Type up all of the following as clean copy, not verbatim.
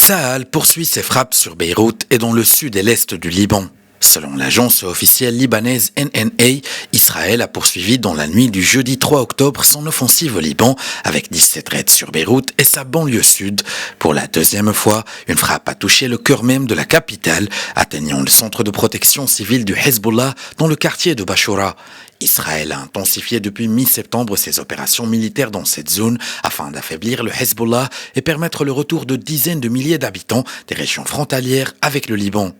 Tsahal poursuit ses frappes sur Beyrouth et dans le sud et l'est du Liban. Selon l'agence officielle libanaise NNA, Israël a poursuivi dans la nuit du jeudi 3 octobre son offensive au Liban avec 17 raids sur Beyrouth et sa banlieue sud. Pour la deuxième fois, une frappe a touché le cœur même de la capitale, atteignant le centre de protection civile du Hezbollah dans le quartier de Bachoura. Israël a intensifié depuis mi-septembre ses opérations militaires dans cette zone afin d'affaiblir le Hezbollah et permettre le retour de dizaines de milliers d'habitants des régions frontalières avec le Liban.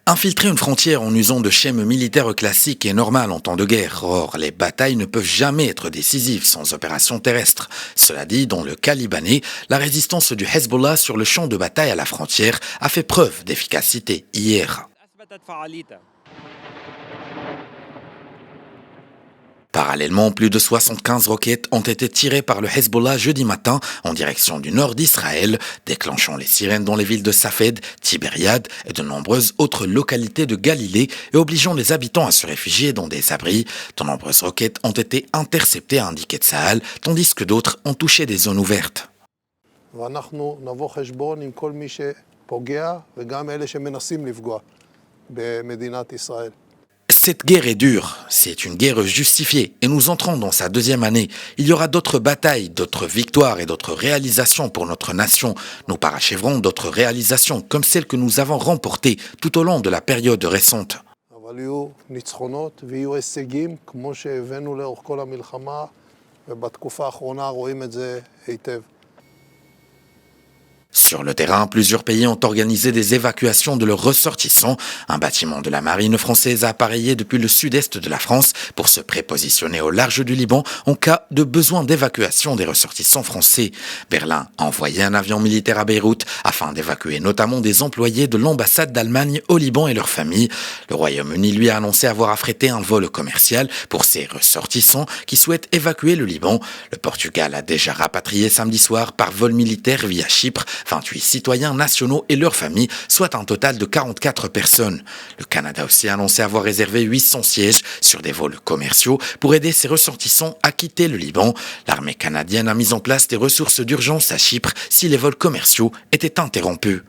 Infiltrer une frontière en usant de schèmes militaires classiques est normal en temps de guerre. Or, les batailles ne peuvent jamais être décisives sans opération terrestre. Cela dit, dans le cas libanais, la résistance du Hezbollah sur le champ de bataille à la frontière a fait preuve d'efficacité hier. Parallèlement, plus de 75 roquettes ont été tirées par le Hezbollah jeudi matin en direction du nord d'Israël, déclenchant les sirènes dans les villes de Safed, Tibériade et de nombreuses autres localités de Galilée et obligeant les habitants à se réfugier dans des abris. De nombreuses roquettes ont été interceptées, a indiqué Tsahal, tandis que d'autres ont touché des zones ouvertes. Cette guerre est dure, c'est une guerre justifiée et nous entrons dans sa deuxième année. Il y aura d'autres batailles, d'autres victoires et d'autres réalisations pour notre nation. Nous parachèverons d'autres réalisations comme celles que nous avons remportées tout au long de la période récente. Sur le terrain, plusieurs pays ont organisé des évacuations de leurs ressortissants. Un bâtiment de la marine française a appareillé depuis le sud-est de la France pour se prépositionner au large du Liban en cas de besoin d'évacuation des ressortissants français. Berlin a envoyé un avion militaire à Beyrouth afin d'évacuer notamment des employés de l'ambassade d'Allemagne au Liban et leurs familles. Le Royaume-Uni lui a annoncé avoir affrété un vol commercial pour ses ressortissants qui souhaitent évacuer le Liban. Le Portugal a déjà rapatrié samedi soir par vol militaire via Chypre 28 citoyens nationaux et leurs familles, soit un total de 44 personnes. Le Canada aussi a annoncé avoir réservé 800 sièges sur des vols commerciaux pour aider ses ressortissants à quitter le Liban. L'armée canadienne a mis en place des ressources d'urgence à Chypre si les vols commerciaux étaient interrompus.